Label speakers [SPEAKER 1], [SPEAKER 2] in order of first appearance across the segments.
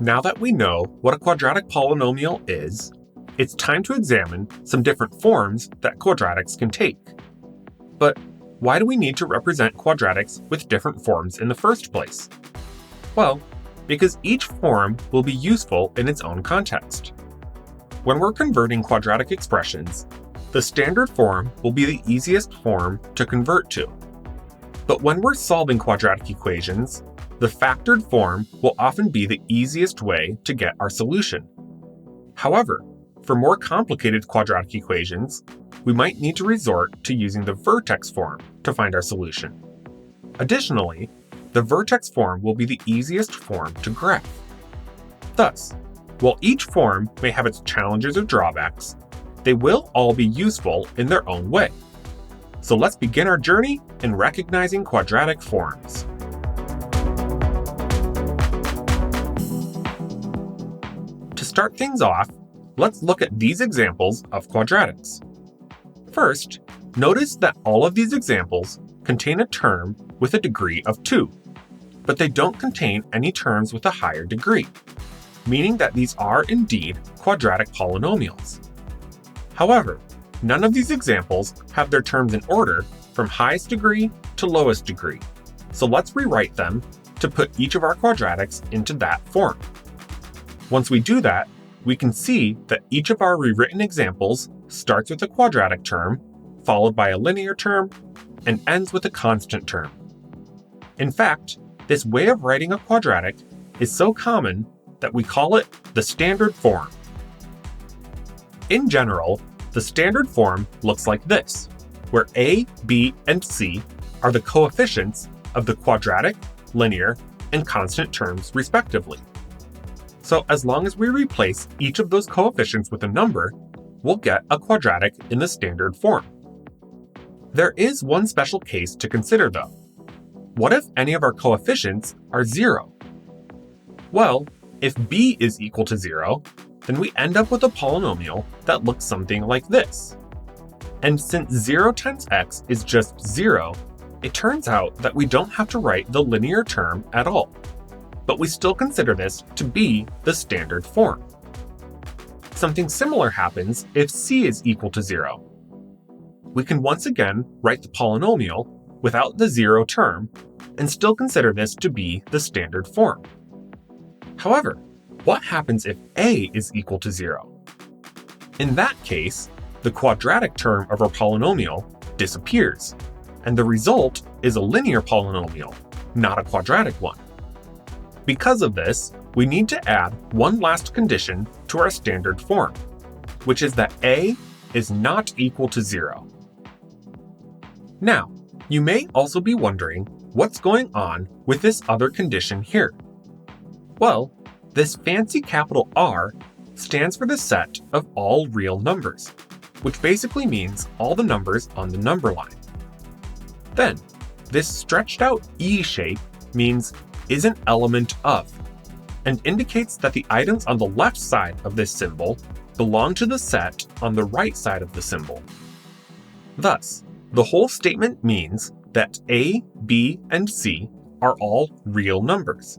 [SPEAKER 1] Now that we know what a quadratic polynomial is, it's time to examine some different forms that quadratics can take. But why do we need to represent quadratics with different forms in the first place? Well, because each form will be useful in its own context. When we're converting quadratic expressions, the standard form will be the easiest form to convert to. But when we're solving quadratic equations, the factored form will often be the easiest way to get our solution. However, for more complicated quadratic equations, we might need to resort to using the vertex form to find our solution. Additionally, the vertex form will be the easiest form to graph. Thus, while each form may have its challenges or drawbacks, they will all be useful in their own way. So let's begin our journey in recognizing quadratic forms. To start things off, let's look at these examples of quadratics. First, notice that all of these examples contain a term with a degree of 2, but they don't contain any terms with a higher degree, meaning that these are indeed quadratic polynomials. However, none of these examples have their terms in order from highest degree to lowest degree, so let's rewrite them to put each of our quadratics into that form. Once we do that, we can see that each of our rewritten examples starts with a quadratic term, followed by a linear term, and ends with a constant term. In fact, this way of writing a quadratic is so common that we call it the standard form. In general, the standard form looks like this, where a, b, and c are the coefficients of the quadratic, linear, and constant terms respectively. So as long as we replace each of those coefficients with a number, we'll get a quadratic in the standard form. There is one special case to consider though. What if any of our coefficients are 0? Well, if b is equal to 0, then we end up with a polynomial that looks something like this. And since 0 times x is just 0, it turns out that we don't have to write the linear term at all. But we still consider this to be the standard form. Something similar happens if c is equal to 0. We can once again write the polynomial without the 0 term and still consider this to be the standard form. However, what happens if a is equal to 0? In that case, the quadratic term of our polynomial disappears, and the result is a linear polynomial, not a quadratic one. Because of this, we need to add one last condition to our standard form, which is that a is not equal to 0. Now, you may also be wondering what's going on with this other condition here. Well, this fancy capital R stands for the set of all real numbers, which basically means all the numbers on the number line. Then, this stretched out E shape means is an element of, and indicates that the items on the left side of this symbol belong to the set on the right side of the symbol. Thus, the whole statement means that A, B, and C are all real numbers.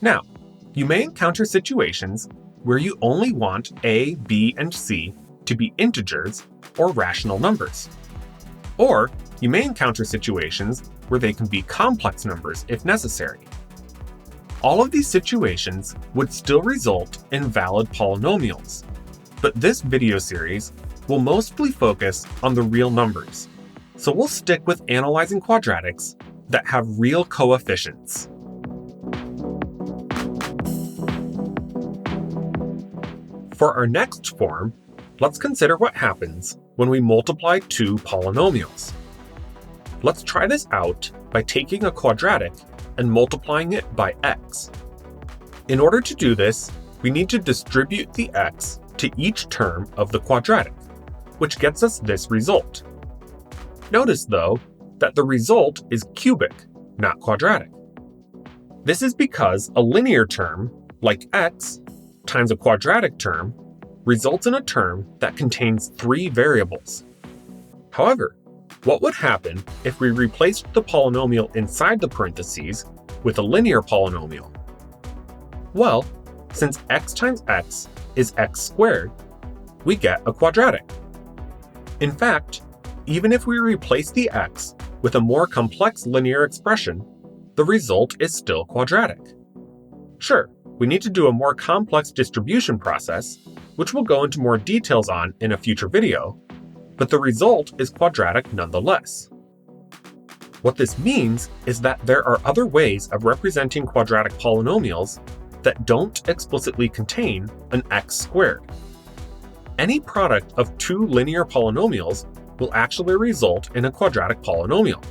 [SPEAKER 1] Now, you may encounter situations where you only want A, B, and C to be integers or rational numbers. Or you may encounter situations where they can be complex numbers if necessary. All of these situations would still result in valid polynomials, but this video series will mostly focus on the real numbers, so we'll stick with analyzing quadratics that have real coefficients. For our next form, let's consider what happens when we multiply two polynomials. Let's try this out by taking a quadratic and multiplying it by x. In order to do this, we need to distribute the x to each term of the quadratic, which gets us this result. Notice, though, that the result is cubic, not quadratic. This is because a linear term, like x, times a quadratic term, results in a term that contains 3 variables. However, what would happen if we replaced the polynomial inside the parentheses with a linear polynomial? Well, since x times x is x squared, we get a quadratic. In fact, even if we replace the x with a more complex linear expression, the result is still quadratic. Sure, we need to do a more complex distribution process, which we'll go into more details on in a future video, but the result is quadratic nonetheless. What this means is that there are other ways of representing quadratic polynomials that don't explicitly contain an x squared. Any product of two linear polynomials will actually result in a quadratic polynomial,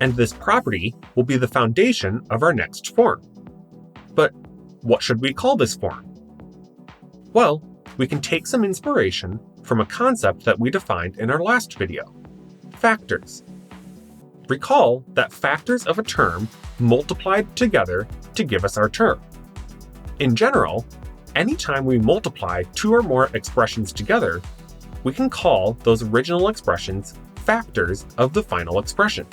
[SPEAKER 1] and this property will be the foundation of our next form. But what should we call this form? Well, we can take some inspiration from a concept that we defined in our last video: factors. Recall that factors of a term multiplied together to give us our term. In general, anytime we multiply two or more expressions together, we can call those original expressions factors of the final expression.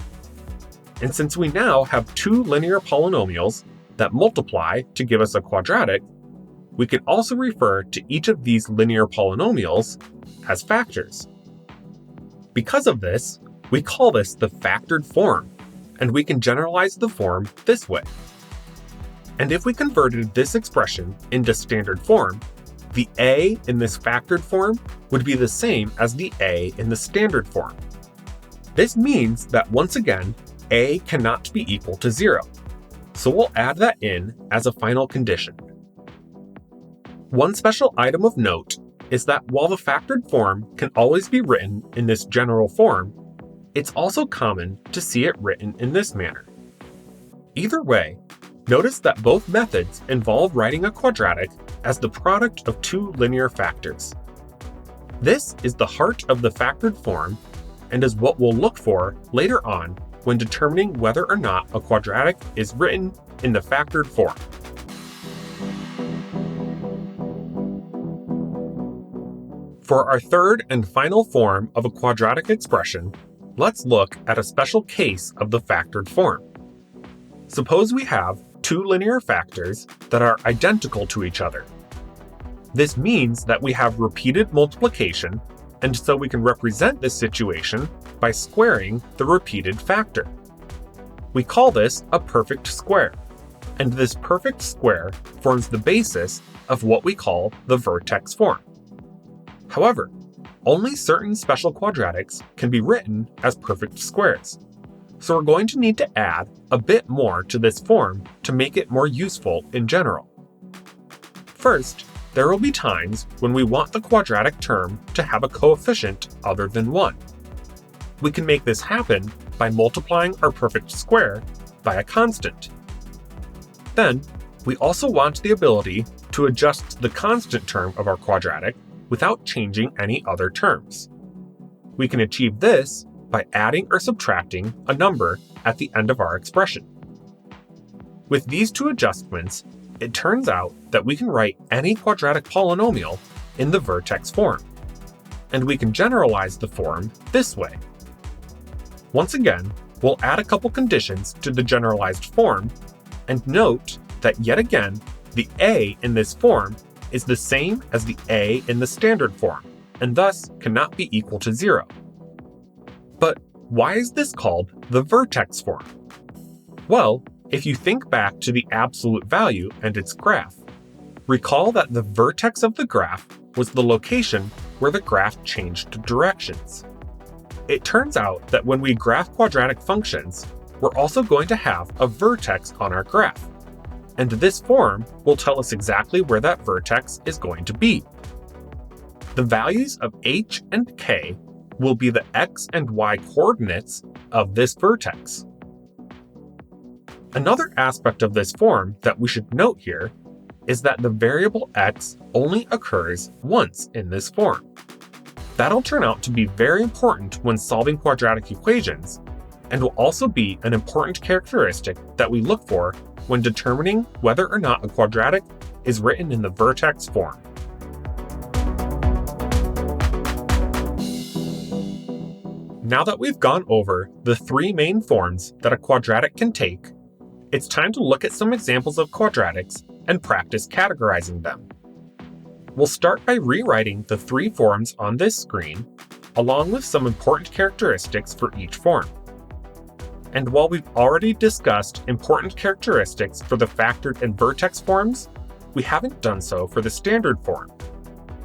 [SPEAKER 1] And since we now have two linear polynomials that multiply to give us a quadratic, we can also refer to each of these linear polynomials as factors. Because of this, we call this the factored form, and we can generalize the form this way. And if we converted this expression into standard form, the a in this factored form would be the same as the a in the standard form. This means that once again, a cannot be equal to 0. So we'll add that in as a final condition. One special item of note is that while the factored form can always be written in this general form, it's also common to see it written in this manner. Either way, notice that both methods involve writing a quadratic as the product of two linear factors. This is the heart of the factored form and is what we'll look for later on when determining whether or not a quadratic is written in the factored form. For our third and final form of a quadratic expression, let's look at a special case of the factored form. Suppose we have two linear factors that are identical to each other. This means that we have repeated multiplication, and so we can represent this situation by squaring the repeated factor. We call this a perfect square, and this perfect square forms the basis of what we call the vertex form. However, only certain special quadratics can be written as perfect squares, so we're going to need to add a bit more to this form to make it more useful in general. First, there will be times when we want the quadratic term to have a coefficient other than 1. We can make this happen by multiplying our perfect square by a constant. Then, we also want the ability to adjust the constant term of our quadratic without changing any other terms. We can achieve this by adding or subtracting a number at the end of our expression. With these two adjustments, it turns out that we can write any quadratic polynomial in the vertex form, and we can generalize the form this way. Once again, we'll add a couple conditions to the generalized form, and note that yet again, the a in this form is the same as the a in the standard form, and thus cannot be equal to 0. But why is this called the vertex form? Well, if you think back to the absolute value and its graph, recall that the vertex of the graph was the location where the graph changed directions. It turns out that when we graph quadratic functions, we're also going to have a vertex on our graph, and this form will tell us exactly where that vertex is going to be. The values of h and k will be the x and y coordinates of this vertex. Another aspect of this form that we should note here is that the variable x only occurs once in this form. That'll turn out to be very important when solving quadratic equations, and will also be an important characteristic that we look for when determining whether or not a quadratic is written in the vertex form. Now that we've gone over the three main forms that a quadratic can take, it's time to look at some examples of quadratics and practice categorizing them. We'll start by rewriting the three forms on this screen, along with some important characteristics for each form. And while we've already discussed important characteristics for the factored and vertex forms, we haven't done so for the standard form.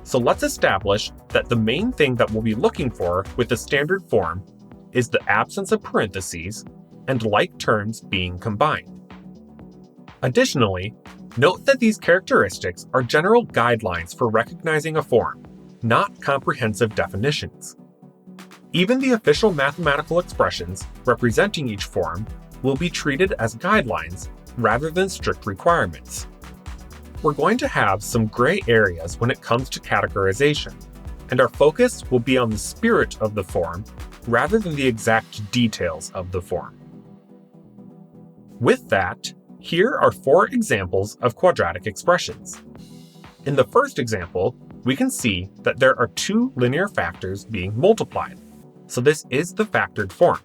[SPEAKER 1] So let's establish that the main thing that we'll be looking for with the standard form is the absence of parentheses and like terms being combined. Additionally, note that these characteristics are general guidelines for recognizing a form, not comprehensive definitions. Even the official mathematical expressions representing each form will be treated as guidelines rather than strict requirements. We're going to have some gray areas when it comes to categorization, and our focus will be on the spirit of the form rather than the exact details of the form. With that, here are 4 examples of quadratic expressions. In the first example, we can see that there are 2 linear factors being multiplied, so this is the factored form.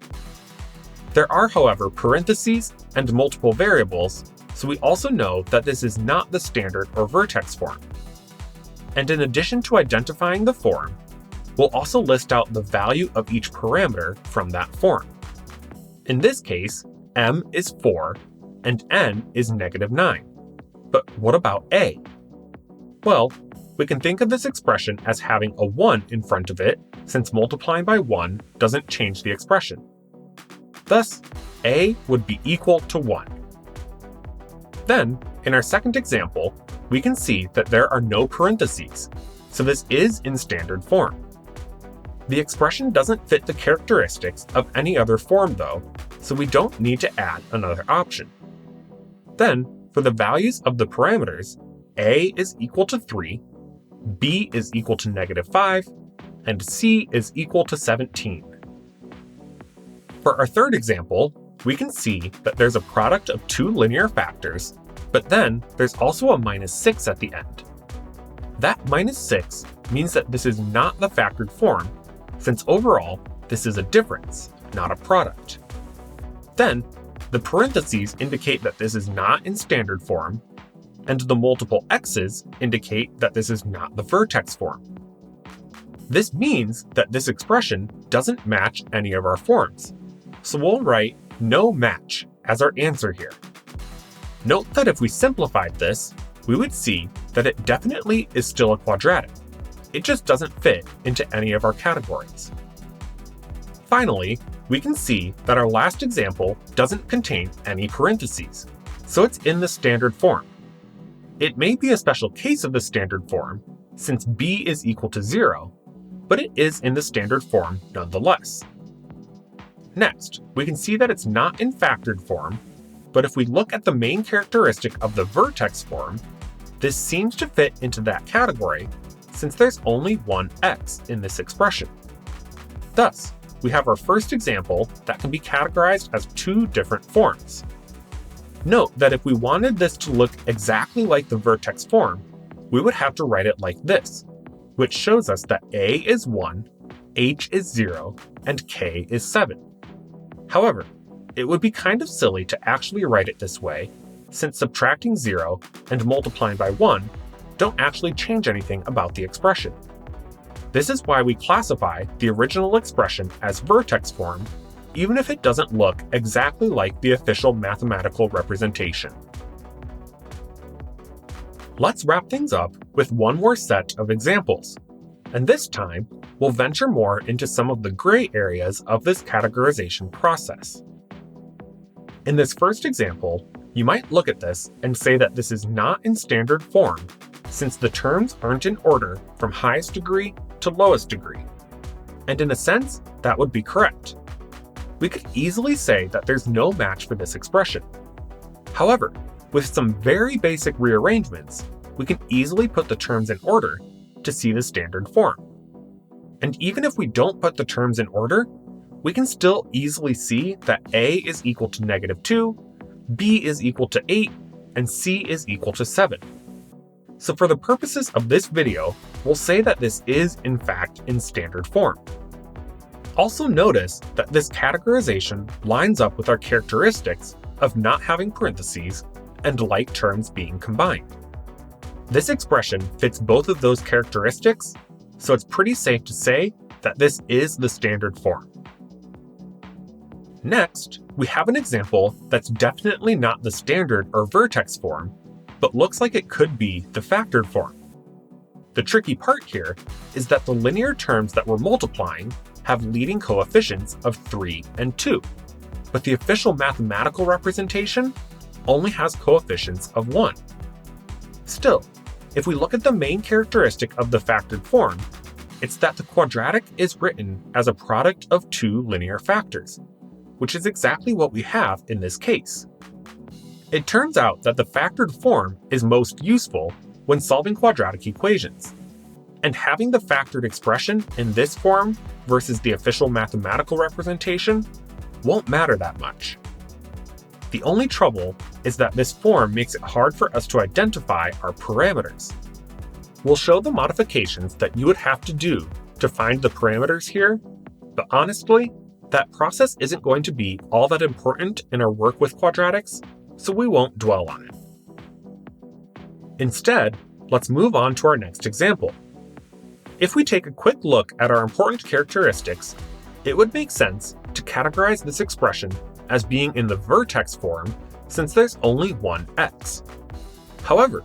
[SPEAKER 1] There are, however, parentheses and multiple variables, so we also know that this is not the standard or vertex form. And in addition to identifying the form, we'll also list out the value of each parameter from that form. In this case, m is 4 and n is -9. But what about a? Well, we can think of this expression as having a 1 in front of it, since multiplying by 1 doesn't change the expression. Thus, a would be equal to 1. Then, in our second example, we can see that there are no parentheses, so this is in standard form. The expression doesn't fit the characteristics of any other form though, so we don't need to add another option. Then, for the values of the parameters, a is equal to 3, b is equal to -5, and c is equal to 17. For our third example, we can see that there's a product of 2 linear factors, but then there's also a -6 at the end. That -6 means that this is not the factored form, since overall, this is a difference, not a product. Then, the parentheses indicate that this is not in standard form, and the multiple x's indicate that this is not the vertex form. This means that this expression doesn't match any of our forms, so we'll write no match as our answer here. Note that if we simplified this, we would see that it definitely is still a quadratic. It just doesn't fit into any of our categories. Finally, we can see that our last example doesn't contain any parentheses, so it's in the standard form. It may be a special case of the standard form, since b is equal to 0, but it is in the standard form nonetheless. Next, we can see that it's not in factored form, but if we look at the main characteristic of the vertex form, this seems to fit into that category, since there's only one x in this expression. Thus, we have our first example that can be categorized as 2 different forms. Note that if we wanted this to look exactly like the vertex form, we would have to write it like this, which shows us that a is 1, h is 0, and k is 7. However, it would be kind of silly to actually write it this way, since subtracting 0 and multiplying by 1 don't actually change anything about the expression. This is why we classify the original expression as vertex form, even if it doesn't look exactly like the official mathematical representation. Let's wrap things up with one more set of examples, and this time we'll venture more into some of the gray areas of this categorization process. In this first example, you might look at this and say that this is not in standard form, since the terms aren't in order from highest degree to lowest degree. And in a sense, that would be correct. We could easily say that there's no match for this expression. However, with some very basic rearrangements, we can easily put the terms in order to see the standard form. And even if we don't put the terms in order, we can still easily see that a is equal to -2, b is equal to 8, and c is equal to 7. So for the purposes of this video, we'll say that this is in fact in standard form. Also notice that this categorization lines up with our characteristics of not having parentheses and like terms being combined. This expression fits both of those characteristics, so it's pretty safe to say that this is the standard form. Next, we have an example that's definitely not the standard or vertex form, but looks like it could be the factored form. The tricky part here is that the linear terms that we're multiplying have leading coefficients of 3 and 2, but the official mathematical representation only has coefficients of 1. Still, if we look at the main characteristic of the factored form, it's that the quadratic is written as a product of two linear factors, which is exactly what we have in this case. It turns out that the factored form is most useful when solving quadratic equations, and having the factored expression in this form versus the official mathematical representation won't matter that much. The only trouble is that this form makes it hard for us to identify our parameters. We'll show the modifications that you would have to do to find the parameters here, but honestly, that process isn't going to be all that important in our work with quadratics, so we won't dwell on it. Instead, let's move on to our next example. If we take a quick look at our important characteristics, it would make sense to categorize this expression as being in the vertex form since there's only one x. However,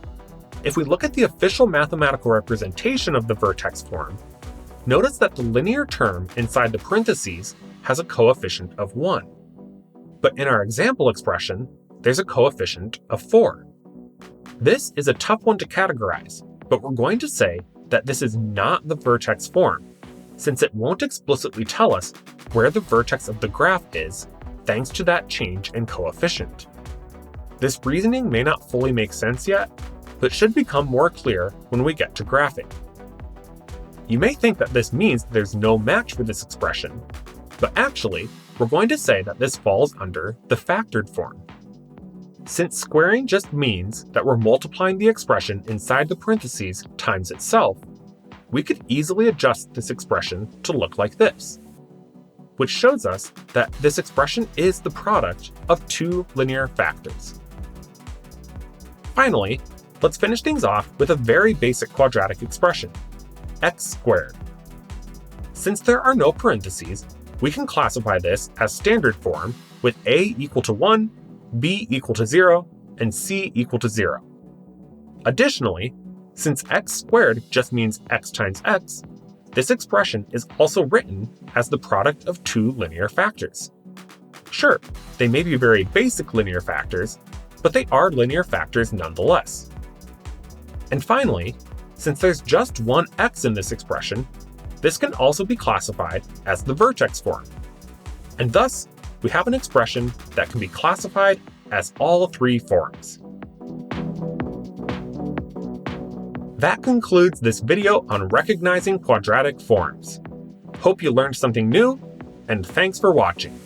[SPEAKER 1] if we look at the official mathematical representation of the vertex form, notice that the linear term inside the parentheses has a coefficient of 1. But in our example expression, there's a coefficient of 4. This is a tough one to categorize, but we're going to say that this is not the vertex form, since it won't explicitly tell us where the vertex of the graph is thanks to that change in coefficient. This reasoning may not fully make sense yet, but should become more clear when we get to graphing. You may think that this means there's no match for this expression, but actually, we're going to say that this falls under the factored form. Since squaring just means that we're multiplying the expression inside the parentheses times itself, we could easily adjust this expression to look like this, which shows us that this expression is the product of two linear factors. Finally, let's finish things off with a very basic quadratic expression, x squared. Since there are no parentheses, we can classify this as standard form with a equal to 1, b equal to 0, and c equal to 0. Additionally, since x squared just means x times x, this expression is also written as the product of two linear factors. Sure, they may be very basic linear factors, but they are linear factors nonetheless. And finally, since there's just one x in this expression, this can also be classified as the vertex form. And thus, we have an expression that can be classified as all three forms. That concludes this video on recognizing quadratic forms. Hope you learned something new, and thanks for watching.